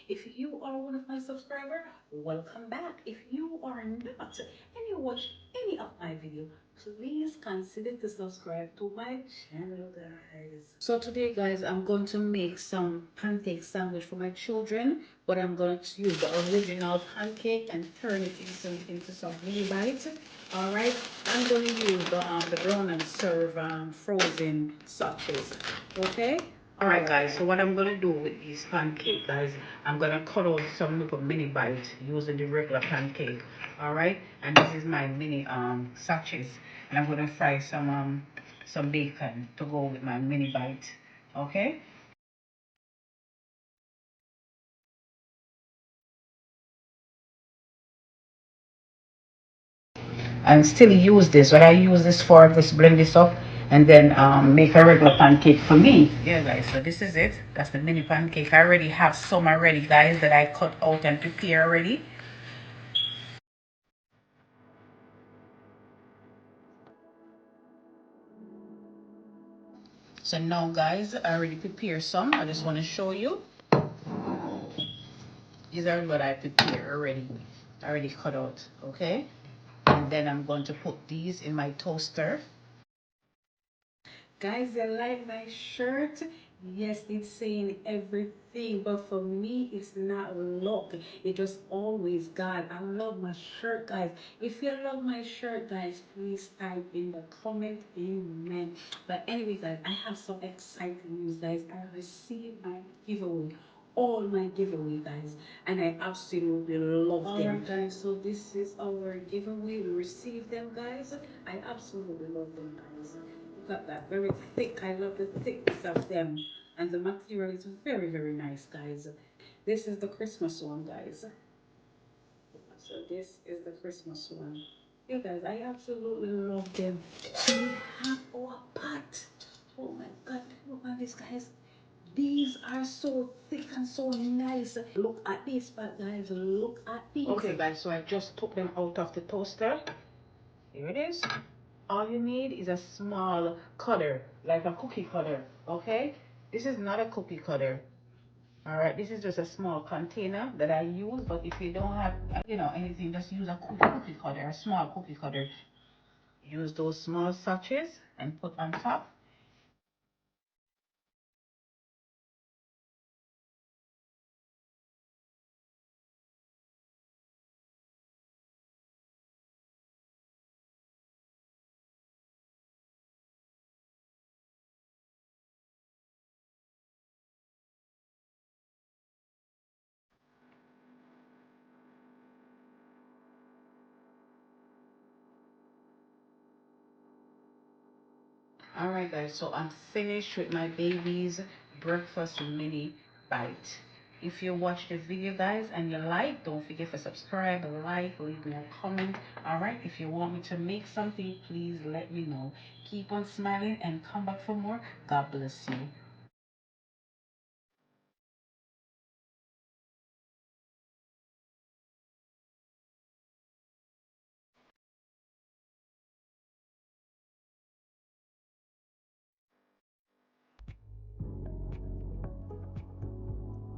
if you are one of my subscribers, welcome back. If you are not and you watch any of my videos, please consider to subscribe to my channel, guys. So today, guys, I'm going to make some pancake sandwich for my children, but I'm going to use the original pancake and turn it into some mini bites. All right, I'm going to use the brown and serve frozen sausages. Okay. All right, guys. So what I'm going to do with these pancake, guys, I'm going to cut out some little mini bites using the regular pancake. All right, and this is my mini sachets, and I'm going to fry some bacon to go with my mini bite. Okay. And still use this. What I use this for, just blend this up and then make a regular pancake for me. Yeah, guys, so this is it. That's the mini pancake. I already have some already, guys, that I cut out and prepare already. So now, guys, I already prepared some. I just want to show you. These are what I prepared already. I already cut out, okay? And then I'm going to put these in my toaster. Guys, you like my shirt? Yes, it's saying everything, but for me, it's not luck. It's just always God. I love my shirt, guys. If you love my shirt, guys, please type in the comment, amen. But anyway, guys, I have some exciting news, guys. I received my giveaway. All my giveaway, guys, and I absolutely love them. Alright, guys, so this is our giveaway. We received them, guys. I absolutely love them, guys. Look at that, very thick. I love the thickness of them, and the material is very, very nice, guys. This is the Christmas one, guys. So this is the Christmas one. Yeah, guys, I absolutely love them. We have our pot. Oh my God, look at this, guys. These are so thick and so nice. Look at this, but guys, look at these. Okay, guys, so I just took them out of the toaster. Here it is. All you need is a small cutter, like a cookie cutter, okay? This is not a cookie cutter. All right, this is just a small container that I use, but if you don't have, anything, just use a cookie cutter, a small cookie cutter. Use those small sachets and put on top. All right, guys, so I'm finished with my baby's breakfast mini bite. If you watch the video, guys, and you like, don't forget to subscribe, like, leave me a comment. All right, if you want me to make something, please let me know. Keep on smiling and come back for more. God bless you.